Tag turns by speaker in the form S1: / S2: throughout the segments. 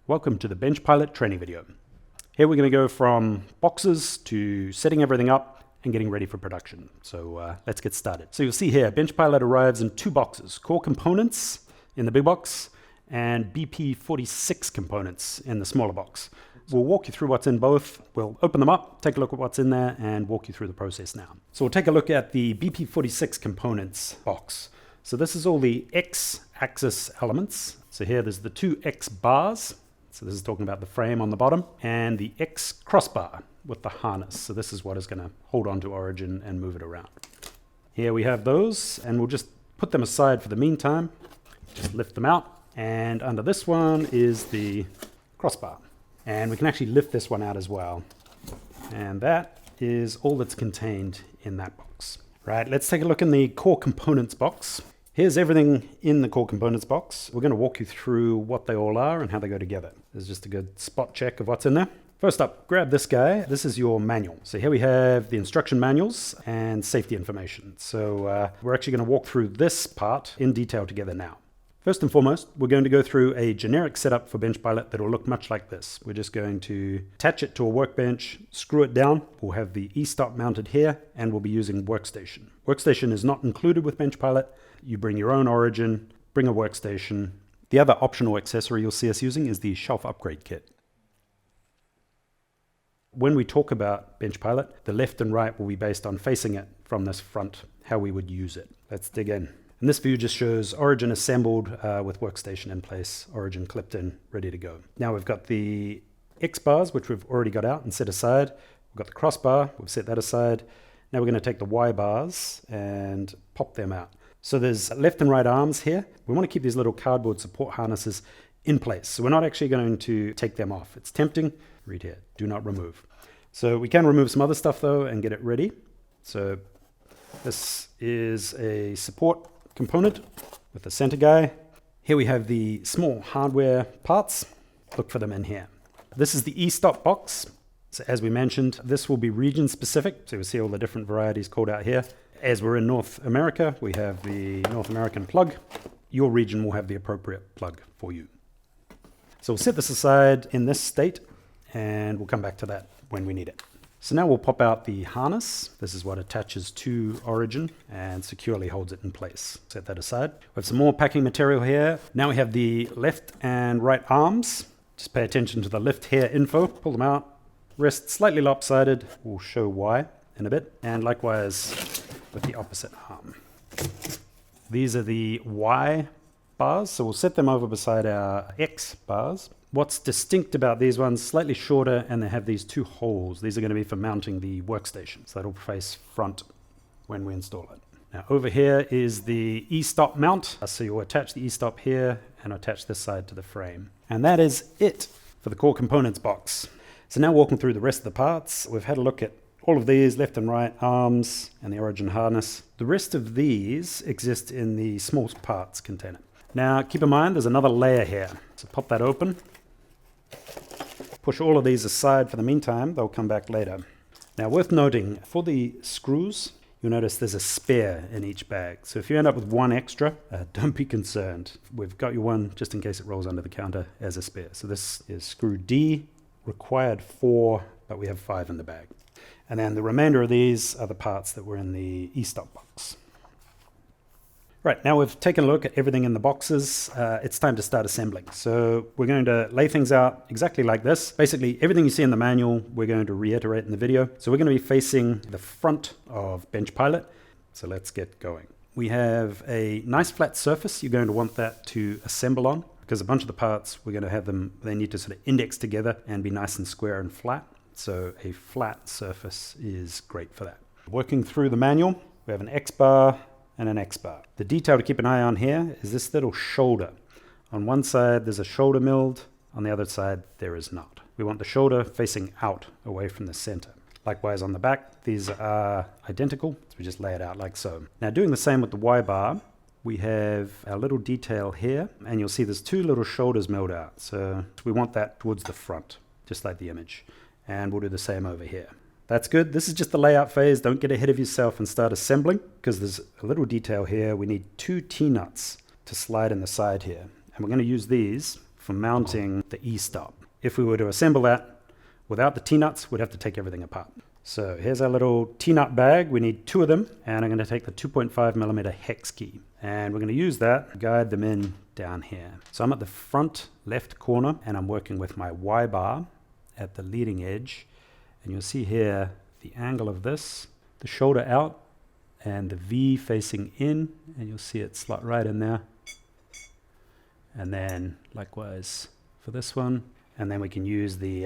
S1: Welcome to the BenchPilot training video. Here we're going to go from boxes to setting everything up and getting ready for production. So let's get started. So you'll see here, BenchPilot arrives in two boxes, core components in the big box and BP46 components in the smaller box. We'll walk you through what's in both. We'll open them up, take a look at what's in there, and walk you through the process now. So we'll take a look at the BP46 components box. So this is all the X-axis elements. So here there's the two X bars. So this is talking about the frame on the bottom, and the X crossbar with the harness. So this is what is going to hold on to origin and move it around. Here we have those, and we'll just put them aside for the meantime. Just lift them out. And under this one is the crossbar. And we can actually lift this one out as well. And that is all that's contained in that box. Right, let's take a look in the core components box. Here's everything in the core components box. We're going to walk you through what they all are and how they go together. This is just a good spot check of what's in there. First up, grab this guy. This is your manual. So here we have the instruction manuals and safety information. So we're actually going to walk through this part in detail together now. First and foremost, we're going to go through a generic setup for BenchPilot that will look much like this. We're just going to attach it to a workbench, screw it down. We'll have the e-stop mounted here, and we'll be using Workstation. Workstation is not included with BenchPilot. You bring your own origin, bring a workstation. The other optional accessory you'll see us using is the shelf upgrade kit. When we talk about BenchPilot, the left and right will be based on facing it from this front, how we would use it. Let's dig in. And this view just shows origin assembled with workstation in place, origin clipped in, ready to go. Now we've got the X bars, which we've already got out and set aside. We've got the crossbar, we've set that aside. Now we're going to take the Y bars and pop them out. So there's left and right arms here. We want to keep these little cardboard support harnesses in place. So we're not actually going to take them off. It's tempting. Read here, do not remove. So we can remove some other stuff though and get it ready. So this is a support component with the center guy. Here we have the small hardware parts. Look for them in here. This is the e-stop box. So as we mentioned, this will be region specific. So we see all the different varieties called out here. As we're in North America, we have the North American plug. Your region will have the appropriate plug for you. So we'll set this aside in this state, and we'll come back to that when we need it. So now we'll pop out the harness. This is what attaches to origin and securely holds it in place. Set that aside. We have some more packing material here. Now we have the left and right arms. Just pay attention to the lift here info. Pull them out. Rest slightly lopsided. We'll show why in a bit. And likewise with the opposite arm. These are the Y bars, so we'll set them over beside our X bars. What's distinct about these ones, slightly shorter, and they have these two holes. These are going to be for mounting the workstation, so that'll face front when we install it. Now over here is the e-stop mount. So you'll attach the e-stop here and attach this side to the frame. And that is it for the core components box. So now walking through the rest of the parts, we've had a look at all of these left and right arms and the origin harness. The rest of these exist in the small parts container. Now keep in mind there's another layer here. So pop that open. Push all of these aside for the meantime. They'll come back later. Now worth noting, for the screws, you'll notice there's a spare in each bag. So if you end up with one extra, don't be concerned. We've got you one just in case it rolls under the counter as a spare. So this is screw D, required 4, but we have 5 in the bag. And then the remainder of these are the parts that were in the e-stop box. Right, now we've taken a look at everything in the boxes. It's time to start assembling. So we're going to lay things out exactly like this. Basically, everything you see in the manual, we're going to reiterate in the video. So we're going to be facing the front of BenchPilot. So let's get going. We have a nice flat surface. You're going to want that to assemble on because a bunch of the parts, we're going to have them, they need to sort of index together and be nice and square and flat. So a flat surface is great for that. Working through the manual, we have an X bar and an X bar. The detail to keep an eye on here is this little shoulder. On one side, there's a shoulder milled. On the other side, there is not. We want the shoulder facing out away from the center. Likewise on the back, these are identical. So we just lay it out like so. Now doing the same with the Y bar, we have our little detail here, and you'll see there's two little shoulders milled out. So we want that towards the front, just like the image. And we'll do the same over here. That's good. This is just the layout phase. Don't get ahead of yourself and start assembling because there's a little detail here. We need 2 T-nuts to slide in the side here. And we're going to use these for mounting the E-stop. If we were to assemble that without the T-nuts, we'd have to take everything apart. So here's our little T-nut bag. We need 2 of them, and I'm going to take the 2.5mm hex key, and we're going to use that to guide them in down here. So I'm at the front left corner, and I'm working with my Y-bar at the leading edge, and you'll see here the angle of this, the shoulder out, and the V facing in, and you'll see it slot right in there. And then likewise for this one, and then we can use the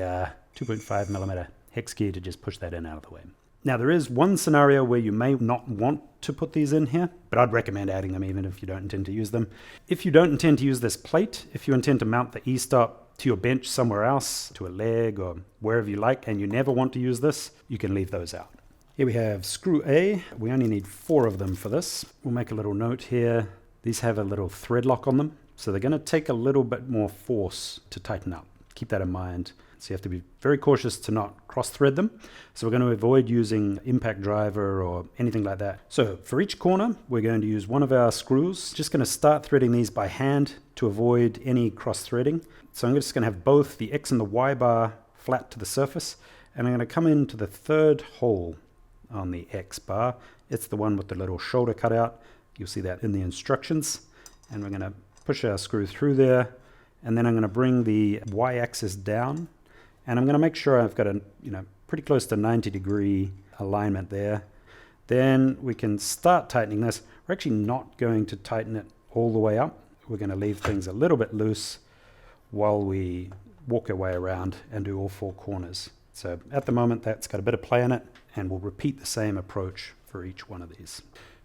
S1: 2.5mm hex key to just push that in out of the way. Now there is one scenario where you may not want to put these in here, but I'd recommend adding them even if you don't intend to use them. If you don't intend to use this plate, if you intend to mount the E-stop to your bench somewhere else, to a leg or wherever you like, and you never want to use this, you can leave those out. Here we have screw A. We only need 4 of them for this. We'll make a little note here. These have a little thread lock on them, so they're going to take a little bit more force to tighten up. Keep that in mind. So you have to be very cautious to not cross-thread them. So we're going to avoid using impact driver or anything like that. So for each corner, we're going to use one of our screws. Just going to start threading these by hand to avoid any cross-threading. So I'm just going to have both the X and the Y bar flat to the surface, and I'm going to come into the 3rd hole on the X bar. It's the one with the little shoulder cut out. You'll see that in the instructions. And we're going to push our screw through there, and then I'm going to bring the Y-axis down, and I'm going to make sure I've got a pretty close to 90-degree alignment there. Then we can start tightening this. We're actually not going to tighten it all the way up. We're going to leave things a little bit loose while we walk our way around and do all 4 corners. So at the moment that's got a bit of play in it, and we'll repeat the same approach for each one of these.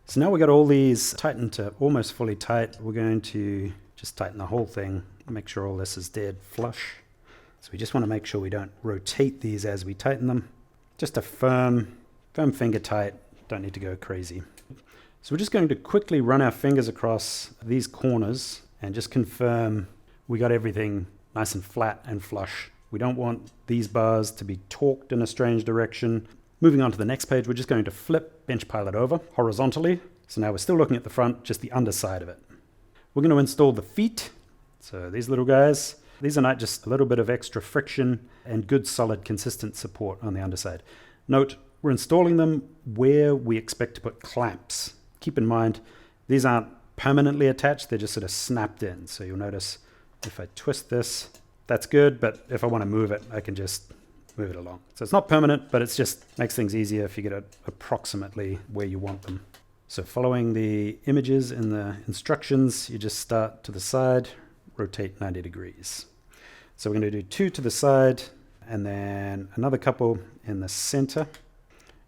S1: So now we've got all these tightened to almost fully tight. We're going to just tighten the whole thing, make sure all this is dead flush. So we just want to make sure we don't rotate these as we tighten them. Just a firm finger tight, don't need to go crazy. So we're just going to quickly run our fingers across these corners and just confirm we got everything nice and flat and flush. We don't want these bars to be torqued in a strange direction. Moving on to the next page, we're just going to flip BenchPilot over horizontally. So now we're still looking at the front, just the underside of it. We're going to install the feet. So these little guys, these are not just a little bit of extra friction and good solid consistent support on the underside. Note, we're installing them where we expect to put clamps. Keep in mind, these aren't permanently attached, they're just sort of snapped in. So you'll notice if I twist this, that's good, but if I want to move it, I can just move it along. So it's not permanent, but it just makes things easier if you get it approximately where you want them. So following the images in the instructions, you just start to the side, rotate 90 degrees. So we're going to do 2 to the side and then another couple in the center.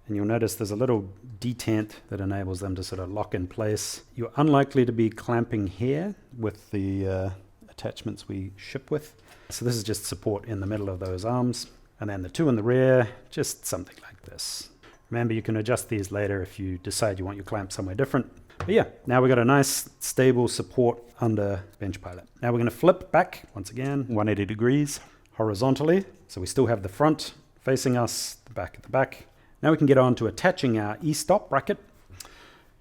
S1: And you'll notice there's a little detent that enables them to sort of lock in place. You're unlikely to be clamping here with the attachments we ship with. So this is just support in the middle of those arms. And then the 2 in the rear, just something like this. Remember, you can adjust these later if you decide you want your clamp somewhere different. But yeah, now we've got a nice stable support under BenchPilot. Now we're going to flip back, once again, 180 degrees horizontally. So we still have the front facing us, the back at the back. Now we can get on to attaching our E-stop bracket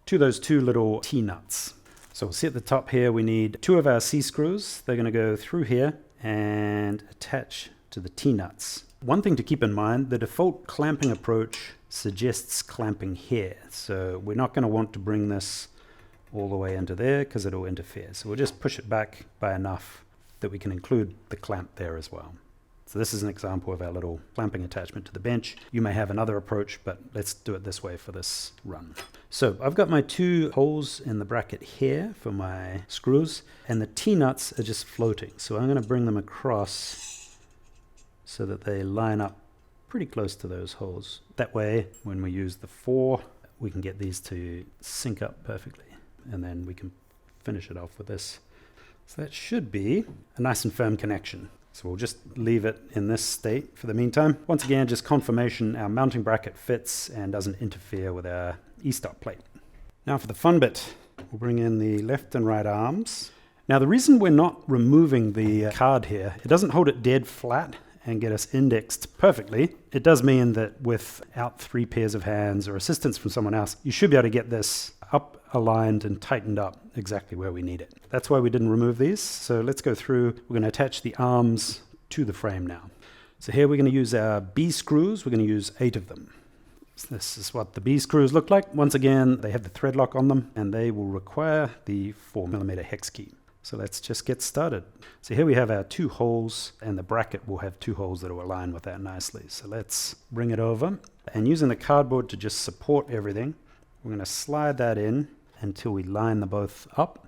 S1: to those 2 little T-nuts. So we'll see at the top here, we need 2 of our C-screws. They're going to go through here and attach to the T-nuts. One thing to keep in mind, the default clamping approach suggests clamping here. So we're not going to want to bring this all the way into there because it'll interfere. So we'll just push it back by enough that we can include the clamp there as well. So this is an example of our little clamping attachment to the bench. You may have another approach, but let's do it this way for this run. So I've got my 2 holes in the bracket here for my screws, and the T-nuts are just floating. So I'm going to bring them across so that they line up pretty close to those holes. That way, when we use the 4, we can get these to sync up perfectly. And then we can finish it off with this. So that should be a nice and firm connection. So we'll just leave it in this state for the meantime. Once again, just confirmation our mounting bracket fits and doesn't interfere with our E-stop plate. Now for the fun bit, we'll bring in the left and right arms. Now the reason we're not removing the card here, it doesn't hold it dead flat and get us indexed perfectly. It does mean that without 3 pairs of hands or assistance from someone else, you should be able to get this up aligned and tightened up exactly where we need it. That's why we didn't remove these. So let's go through. We're going to attach the arms to the frame now. So here we're going to use our B screws. We're going to use 8 of them. So this is what the B screws look like. Once again, they have the thread lock on them and they will require the 4mm hex key. So let's just get started. So here we have our 2 holes, and the bracket will have 2 holes that will align with that nicely. So let's bring it over, and using the cardboard to just support everything, we're going to slide that in until we line them both up,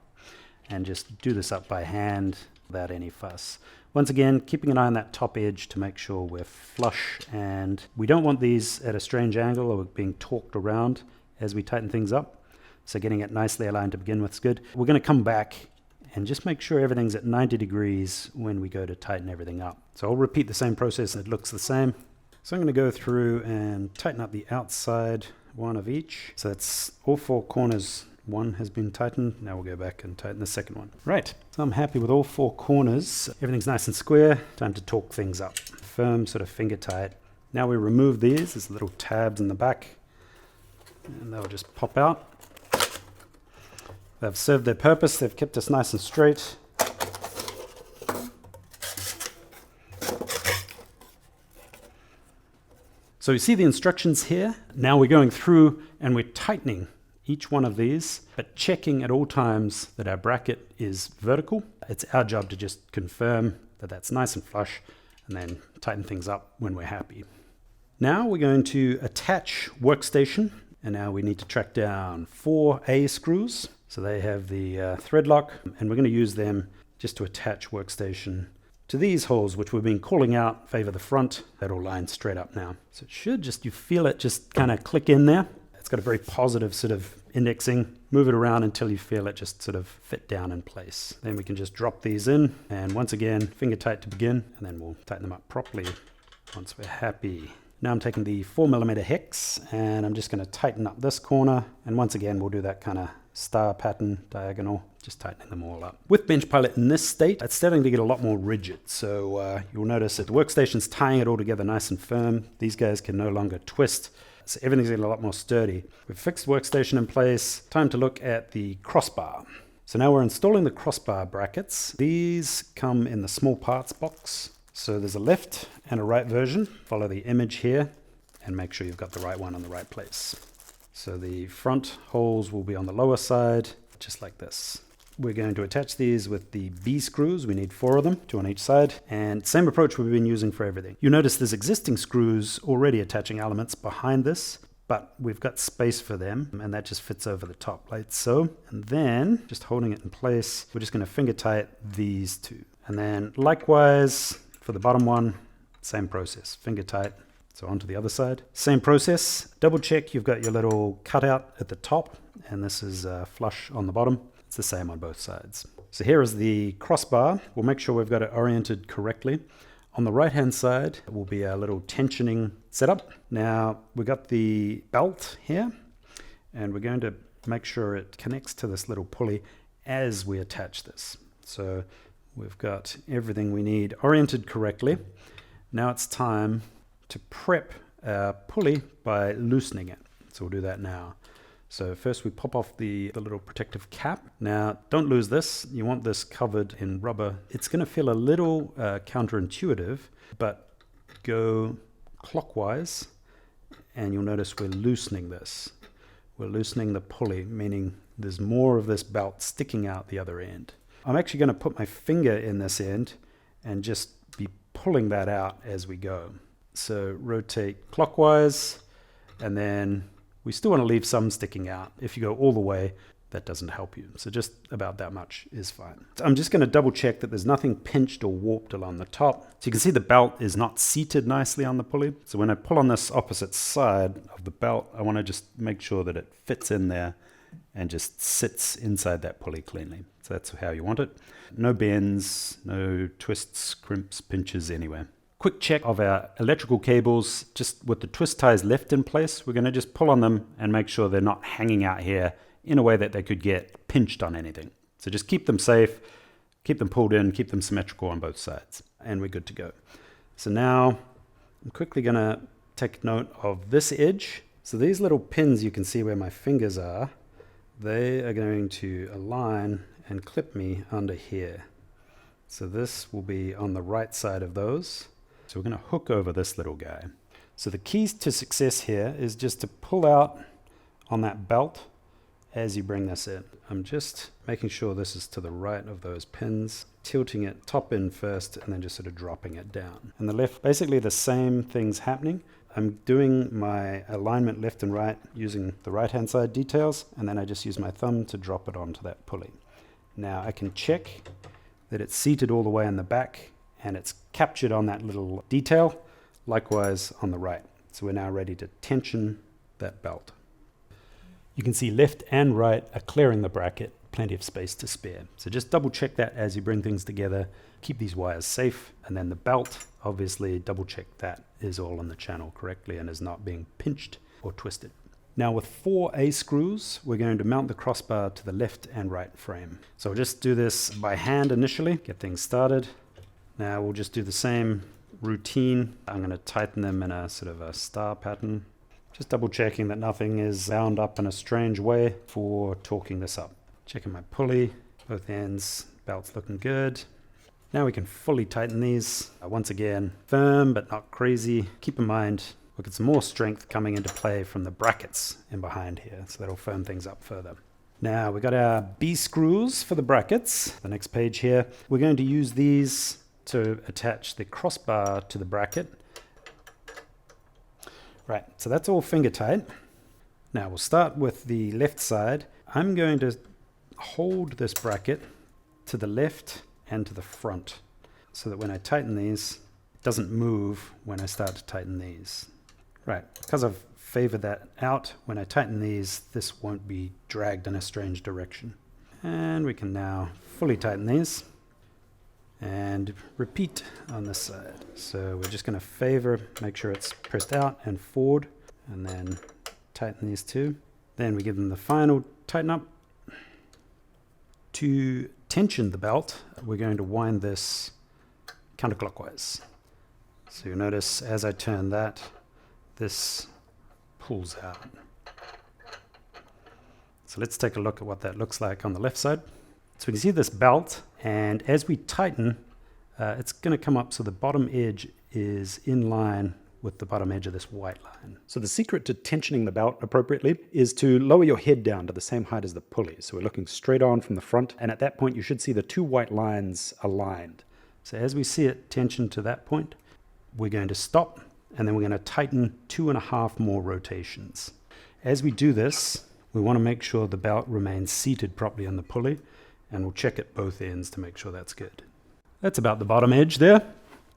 S1: and just do this up by hand without any fuss. Once again, keeping an eye on that top edge to make sure we're flush, and we don't want these at a strange angle or being torqued around as we tighten things up. So getting it nicely aligned to begin with is good. We're going to come back and just make sure everything's at 90 degrees when we go to tighten everything up. So I'll repeat the same process and it looks the same. So I'm going to go through and tighten up the outside one of each. So that's all 4 corners. One has been tightened. Now we'll go back and tighten the second one. Right, so I'm happy with all 4 corners. Everything's nice and square. Time to torque things up. Firm, sort of finger tight. Now we remove these. There's little tabs in the back, and they'll just pop out. They've served their purpose. They've kept us nice and straight. So you see the instructions here. Now we're going through and we're tightening each one of these, but checking at all times that our bracket is vertical. It's our job to just confirm that that's nice and flush, and then tighten things up when we're happy. Now we're going to attach Workstation, and now we need to track down 4 A screws. So they have the thread lock, and we're going to use them just to attach Workstation to these holes, which we've been calling out, favor the front. That'll line straight up now. So it should just, you feel it just kind of click in there. It's got a very positive sort of indexing. Move it around until you feel it just sort of fit down in place. Then we can just drop these in, and once again, finger tight to begin, and then we'll tighten them up properly once we're happy. Now I'm taking the 4mm hex, and I'm just going to tighten up this corner, and once again we'll do that kind of star pattern, diagonal, just tightening them all up. With BenchPilot in this state, it's starting to get a lot more rigid. So you'll notice that the Workstation's tying it all together nice and firm. These guys can no longer twist. So everything's getting a lot more sturdy. We've fixed Workstation in place. Time to look at the crossbar. So now we're installing the crossbar brackets. These come in the small parts box. So there's a left and a right version. Follow the image here and make sure you've got the right one in the right place. So the front holes will be on the lower side, just like this. We're going to attach these with the B screws. We need 4 of them, 2 on each side. And same approach we've been using for everything. You notice there's existing screws already attaching elements behind this, but we've got space for them, and that just fits over the top like so. And then, just holding it in place, we're just going to finger tight these 2. And then likewise, for the bottom one, same process, finger tight. So onto the other side. Same process. Double check you've got your little cutout at the top, and this is flush on the bottom. It's the same on both sides. So here is the crossbar. We'll make sure we've got it oriented correctly. On the right hand side will be our little tensioning setup. Now we've got the belt here, and we're going to make sure it connects to this little pulley as we attach this. So we've got everything we need oriented correctly. Now it's time to prep our pulley by loosening it. So we'll do that now. So first we pop off the little protective cap. Now don't lose this. You want this covered in rubber. It's going to feel a little counterintuitive, but go clockwise and you'll notice we're loosening this. We're loosening the pulley, meaning there's more of this belt sticking out the other end. I'm actually going to put my finger in this end and just be pulling that out as we go. So rotate clockwise, and then we still want to leave some sticking out. If you go all the way, that doesn't help you. So just about that much is fine. So I'm just going to double check that there's nothing pinched or warped along the top. So you can see the belt is not seated nicely on the pulley. So when I pull on this opposite side of the belt, I want to just make sure that it fits in there and just sits inside that pulley cleanly. So that's how you want it. No bends, no twists, crimps, pinches anywhere. Quick check of our electrical cables. Just with the twist ties left in place, we're going to just pull on them and make sure they're not hanging out here in a way that they could get pinched on anything. So just keep them safe, keep them pulled in, keep them symmetrical on both sides, and we're good to go. So now I'm quickly going to take note of this edge. So these little pins, you can see where my fingers are, they are going to align and clip me under here. So this will be on the right side of those. So we're going to hook over this little guy. So the keys to success here is just to pull out on that belt as you bring this in. I'm just making sure this is to the right of those pins, tilting it top in first and then just sort of dropping it down. And the left, basically the same thing's happening. I'm doing my alignment left and right using the right hand side details, and then I just use my thumb to drop it onto that pulley. Now I can check that it's seated all the way in the back and it's captured on that little detail, likewise on the right. So we're now ready to tension that belt. You can see left and right are clearing the bracket, plenty of space to spare. So just double check that as you bring things together, keep these wires safe, and then the belt, obviously double check that is all on the channel correctly and is not being pinched or twisted. Now with 4 A screws, we're going to mount the crossbar to the left and right frame. So we'll just do this by hand initially, get things started. Now we'll just do the same routine. I'm going to tighten them in a sort of a star pattern. Just double checking that nothing is bound up in a strange way for torquing this up. Checking my pulley, both ends, belt's looking good. Now we can fully tighten these. Once again, firm but not crazy. Keep in mind, we'll get some more strength coming into play from the brackets in behind here, so that'll firm things up further. Now we got our B screws for the brackets. The next page here, we're going to use these to attach the crossbar to the bracket. Right, so that's all finger tight. Now we'll start with the left side. I'm going to hold this bracket to the left and to the front so that when I tighten these, it doesn't move when I start to tighten these. Right, because I've favored that out, when I tighten these, this won't be dragged in a strange direction. And we can now fully tighten these and repeat on this side. So we're just going to favor, make sure it's pressed out and forward, and then tighten these two. Then we give them the final tighten up. To tension the belt, we're going to wind this counterclockwise. So you'll notice as I turn that, this pulls out. So let's take a look at what that looks like on the left side. So we can see this belt, and as we tighten, it's going to come up so the bottom edge is in line with the bottom edge of this white line. So the secret to tensioning the belt appropriately is to lower your head down to the same height as the pulley. So we're looking straight on from the front, and at that point you should see the 2 white lines aligned. So as we see it tensioned to that point, we're going to stop, and then we're going to tighten 2.5 more rotations. As we do this, we want to make sure the belt remains seated properly on the pulley, and we'll check at both ends to make sure that's good. That's about the bottom edge there.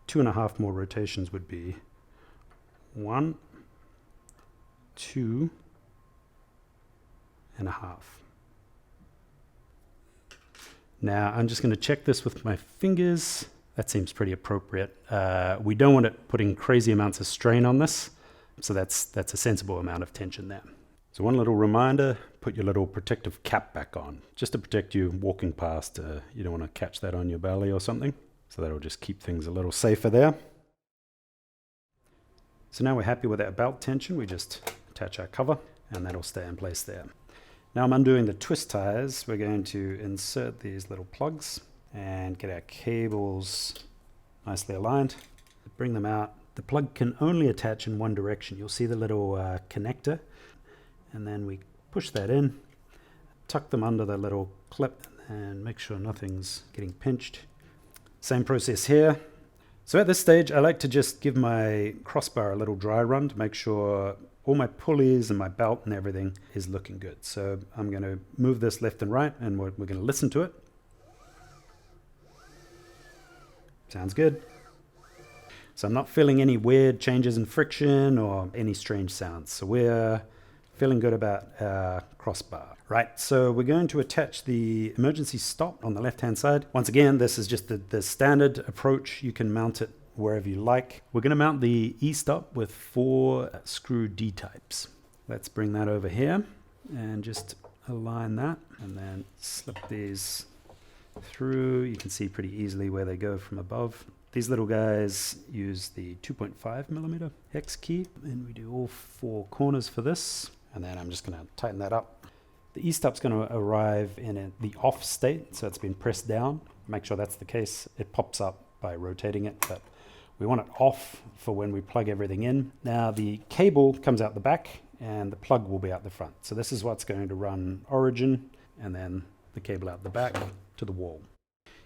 S1: 2.5 more rotations would be 1, 2.5. Now I'm just going to check this with my fingers. That seems pretty appropriate. We don't want it putting crazy amounts of strain on this, so that's a sensible amount of tension there. So one little reminder, put your little protective cap back on, just to protect you walking past. You don't want to catch that on your belly or something. So that'll just keep things a little safer there. So now we're happy with our belt tension. We just attach our cover and that'll stay in place there. Now I'm undoing the twist ties. We're going to insert these little plugs and get our cables nicely aligned. Bring them out. The plug can only attach in one direction. You'll see the little connector. And then we push that in, tuck them under the little clip, and make sure nothing's getting pinched. Same process here. So at this stage, I like to just give my crossbar a little dry run to make sure all my pulleys and my belt and everything is looking good. So I'm going to move this left and right, and we're going to listen to it. Sounds good. So I'm not feeling any weird changes in friction or any strange sounds. So we're feeling good about our crossbar. Right, so we're going to attach the emergency stop on the left-hand side. Once again, this is just the standard approach. You can mount it wherever you like. We're going to mount the E-stop with 4 screw D-types. Let's bring that over here and just align that, and then slip these through. You can see pretty easily where they go from above. These little guys use the 2.5mm hex key, and we do all 4 corners for this. And then I'm just going to tighten that up. The E-stop's going to arrive in the off state, so it's been pressed down. Make sure that's the case. It pops up by rotating it, but we want it off for when we plug everything in. Now the cable comes out the back and the plug will be out the front. So this is what's going to run origin and then the cable out the back to the wall.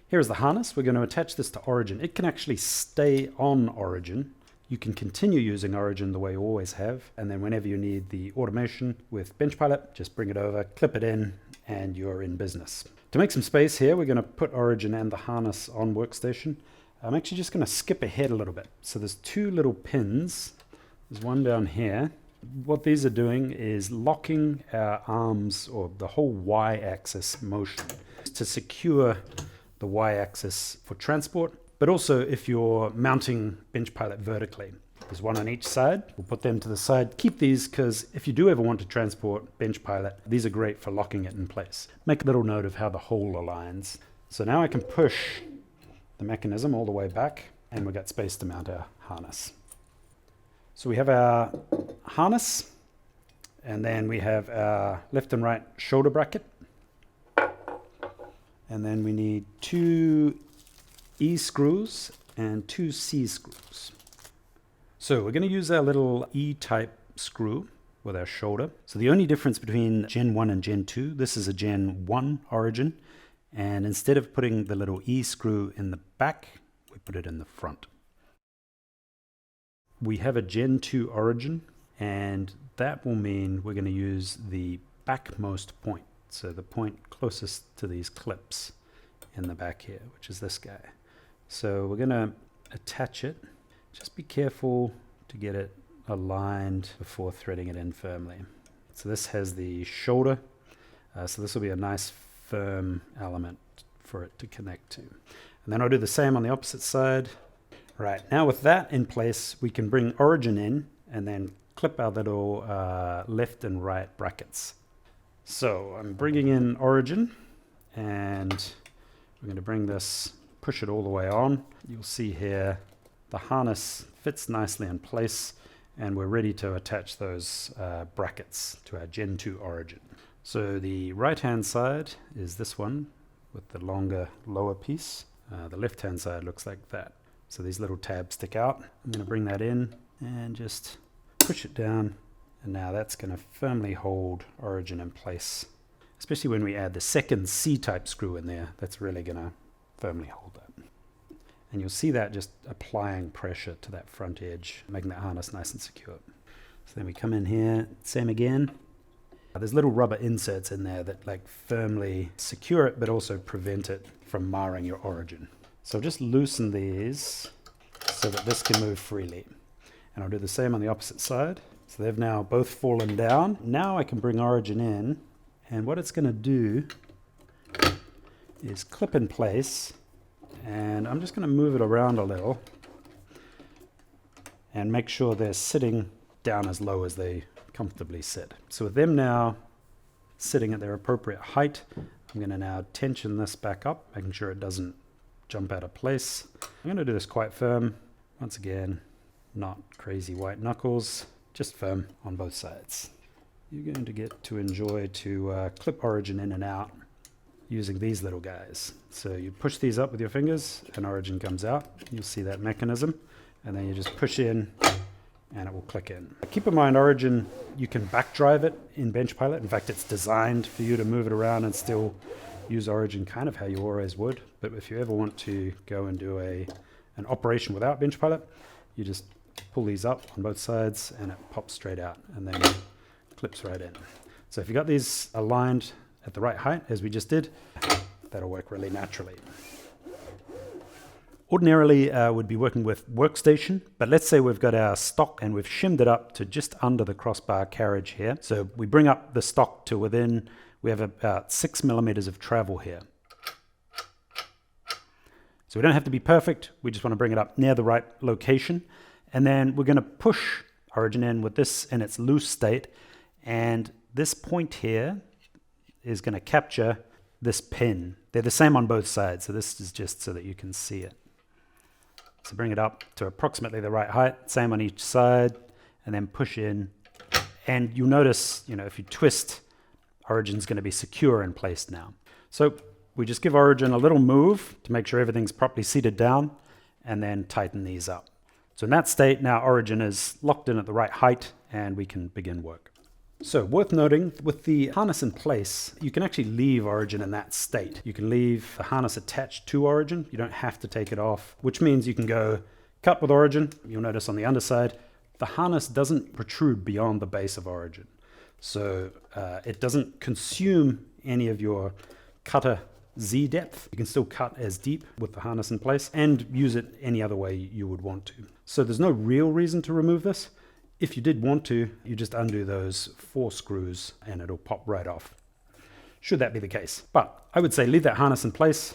S1: Here's the harness. We're going to attach this to origin. It can actually stay on origin. You can continue using origin the way you always have, and then whenever you need the automation with BenchPilot, just bring it over, clip it in, and you're in business. To make some space here, we're going to put origin and the harness on Workstation. I'm actually just going to skip ahead a little bit. So there's two little pins. There's one down here. What these are doing is locking our arms, or the whole Y-axis motion, to secure the Y-axis for transport, but also if you're mounting BenchPilot vertically. There's one on each side. We'll put them to the side. Keep these because if you do ever want to transport BenchPilot, these are great for locking it in place. Make a little note of how the hole aligns. So now I can push the mechanism all the way back and we've got space to mount our harness. So we have our harness and then we have our left and right shoulder bracket. And then we need 2 E screws and 2 C screws. So we're going to use our little E-type screw with our shoulder. So the only difference between Gen 1 and Gen 2, this is a Gen 1 origin, and instead of putting the little E screw in the back, we put it in the front. We have a Gen 2 origin, and that will mean we're going to use the backmost point. So the point closest to these clips in the back here, which is this guy. So we're going to attach it. Just be careful to get it aligned before threading it in firmly. So this has the shoulder. So this will be a nice firm element for it to connect to. And then I'll do the same on the opposite side. Right, now with that in place, we can bring origin in and then clip our little left and right brackets. So I'm bringing in origin and we're going to bring this, push it all the way on. You'll see here the harness fits nicely in place and we're ready to attach those brackets to our Gen 2 origin. So the right hand side is this one with the longer lower piece. The left hand side looks like that. So these little tabs stick out. I'm going to bring that in and just push it down. And now that's going to firmly hold origin in place, especially when we add the second C-type screw in there. That's really going to firmly hold that. And you'll see that just applying pressure to that front edge, making that harness nice and secure. So then we come in here, same again. There's little rubber inserts in there that like firmly secure it, but also prevent it from marring your origin. So just loosen these so that this can move freely. And I'll do the same on the opposite side. So they've now both fallen down. Now I can bring origin in, and what it's going to do is clip in place, and I'm just going to move it around a little and make sure they're sitting down as low as they comfortably sit. So with them now sitting at their appropriate height, I'm going to now tension this back up, making sure it doesn't jump out of place. I'm going to do this quite firm. Once again, not crazy white knuckles, just firm on both sides. You're going to get to enjoy to clip origin in and out using these little guys. So you push these up with your fingers and origin comes out. You'll see that mechanism, and then you just push in and it will click in. Keep in mind, origin, you can back drive it in BenchPilot. In fact, it's designed for you to move it around and still use origin kind of how you always would. But if you ever want to go and do an operation without BenchPilot, you just pull these up on both sides and it pops straight out and then clips right in. So if you got these aligned at the right height, as we just did, that'll work really naturally. Ordinarily, we'd be working with Workstation, but let's say we've got our stock and we've shimmed it up to just under the crossbar carriage here. So we bring up the stock to within, we have about 6 millimeters of travel here. So we don't have to be perfect, we just want to bring it up near the right location. And then we're going to push origin in with this in its loose state, and this point here is going to capture this pin. They're the same on both sides, so this is just so that you can see it. So bring it up to approximately the right height, same on each side, and then push in. And you'll notice, if you twist Origin's going to be secure in place now. So we just give Origin a little move to make sure everything's properly seated down, and then tighten these up. So in that state, now Origin is locked in at the right height, and we can begin work. So worth noting, with the harness in place, you can actually leave Origin in that state. You can leave the harness attached to Origin. You don't have to take it off, which means you can go cut with Origin. You'll notice on the underside, the harness doesn't protrude beyond the base of Origin. So it doesn't consume any of your cutter Z depth. You can still cut as deep with the harness in place and use it any other way you would want to. So there's no real reason to remove this. If you did want to, you just undo those 4 screws and it'll pop right off, should that be the case. But I would say leave that harness in place.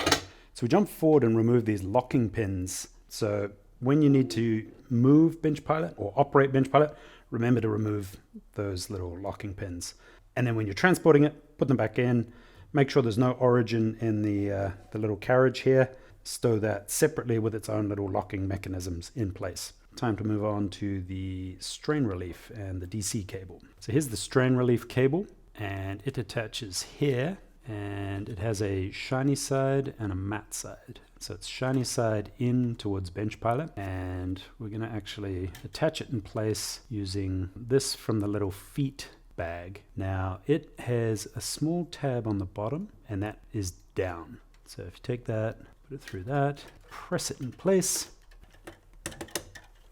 S1: So we jump forward and remove these locking pins. So when you need to move BenchPilot or operate BenchPilot, remember to remove those little locking pins. And then when you're transporting it, put them back in. Make sure there's no Origin in the little carriage here. Stow that separately with its own little locking mechanisms in place. Time to move on to the strain relief and the DC cable. So here's the strain relief cable, and it attaches here, and it has a shiny side and a matte side. So it's shiny side in towards BenchPilot, and we're going to actually attach it in place using this from the little feet bag. Now it has a small tab on the bottom, and that is down. So if you take that, put it through that, press it in place.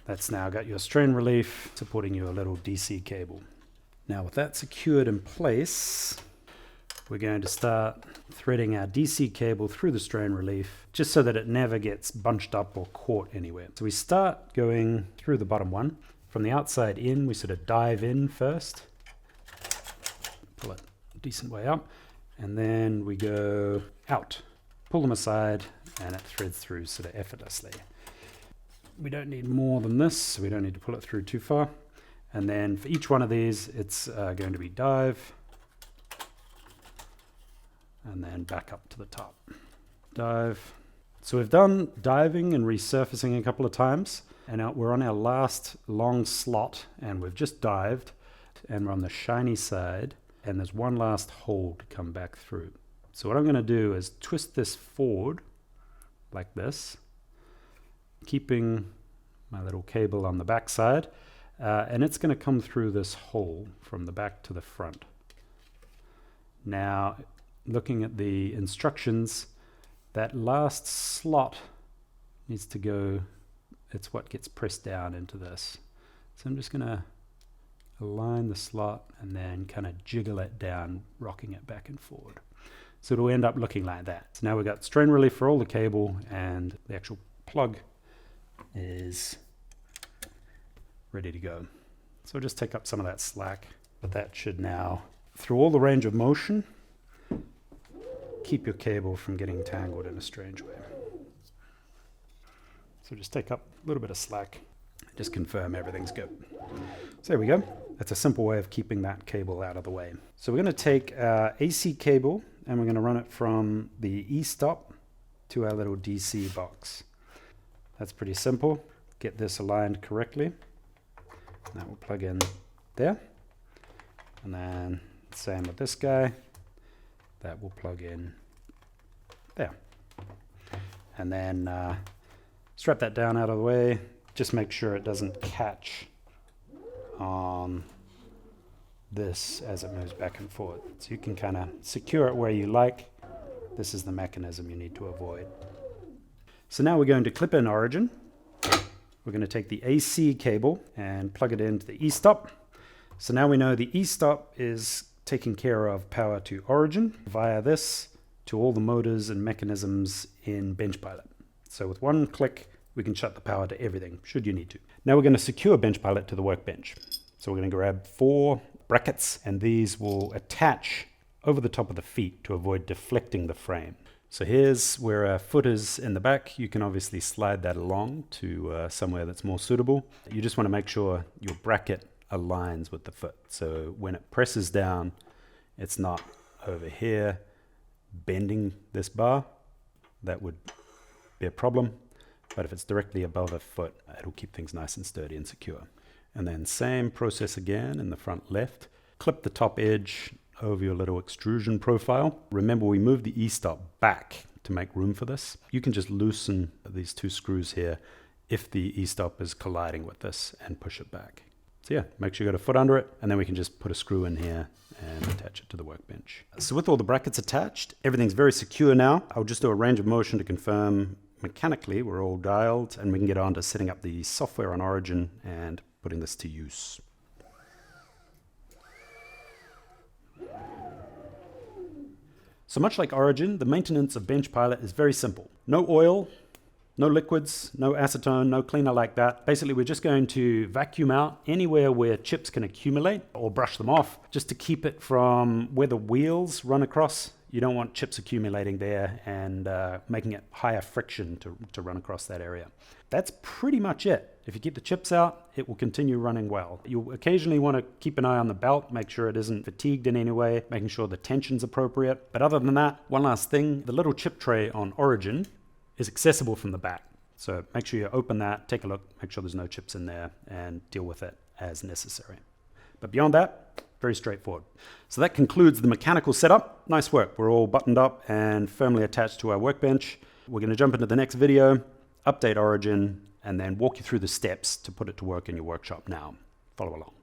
S1: That's now got your strain relief supporting your little DC cable. Now with that secured in place, we're going to start threading our DC cable through the strain relief just so that it never gets bunched up or caught anywhere. So we start going through the bottom one. From the outside in, we sort of dive in first, pull it a decent way up, and then we go out, pull them aside, and it threads through sort of effortlessly. We don't need more than this, so we don't need to pull it through too far. And then for each one of these, it's going to be dive, and then back up to the top. Dive. So we've done diving and resurfacing a couple of times, and now we're on our last long slot, and we've just dived, and we're on the shiny side, and there's one last hole to come back through. So what I'm going to do is twist this forward like this, keeping my little cable on the back side, and it's going to come through this hole from the back to the front. Now, looking at the instructions, that last slot needs to go, it's what gets pressed down into this. So I'm just going to align the slot and then kind of jiggle it down, rocking it back and forward. So it'll end up looking like that. So now we've got strain relief for all the cable, and the actual plug is ready to go. So we'll just take up some of that slack, but that should now, through all the range of motion, keep your cable from getting tangled in a strange way. So just take up a little bit of slack, just confirm everything's good. So there we go. That's a simple way of keeping that cable out of the way. So we're going to take our AC cable and we're going to run it from the E-stop to our little DC box. That's pretty simple. Get this aligned correctly. That will plug in there. And then same with this guy. That will plug in there. And then strap that down out of the way. Just make sure it doesn't catch on this as it moves back and forth. So you can kind of secure it where you like. This is the mechanism you need to avoid. So now we're going to clip in Origin. We're going to take the AC cable and plug it into the E-stop. So now we know the E-stop is taking care of power to Origin via this to all the motors and mechanisms in BenchPilot. So with one click, we can shut the power to everything, should you need to. Now we're going to secure BenchPilot to the workbench. So we're going to grab 4 brackets, and these will attach over the top of the feet to avoid deflecting the frame. So here's where our foot is in the back. You can obviously slide that along to somewhere that's more suitable. You just want to make sure your bracket aligns with the foot. So when it presses down, it's not over here bending this bar. That would be a problem. But if it's directly above a foot, it'll keep things nice and sturdy and secure. And then same process again in the front left. Clip the top edge over your little extrusion profile. Remember, we moved the E-stop back to make room for this. You can just loosen these 2 screws here if the E-stop is colliding with this and push it back. So yeah, make sure you got a foot under it, and then we can just put a screw in here and attach it to the workbench. So with all the brackets attached, everything's very secure now. I'll just do a range of motion to confirm mechanically we're all dialed, and we can get on to setting up the software on Origin and putting this to use. So much like Origin, the maintenance of BenchPilot is very simple. No oil, no liquids, no acetone, no cleaner like that. Basically, we're just going to vacuum out anywhere where chips can accumulate or brush them off, just to keep it from where the wheels run across. You don't want chips accumulating there and making it higher friction to run across that area. That's pretty much it. If you keep the chips out, it will continue running well. You'll occasionally want to keep an eye on the belt, make sure it isn't fatigued in any way, making sure the tension's appropriate. But other than that, one last thing, the little chip tray on Origin is accessible from the back. So make sure you open that, take a look, make sure there's no chips in there, and deal with it as necessary. But beyond that, very straightforward. So that concludes the mechanical setup. Nice work. We're all buttoned up and firmly attached to our workbench. We're going to jump into the next video, update Origin, and then walk you through the steps to put it to work in your workshop now. Follow along.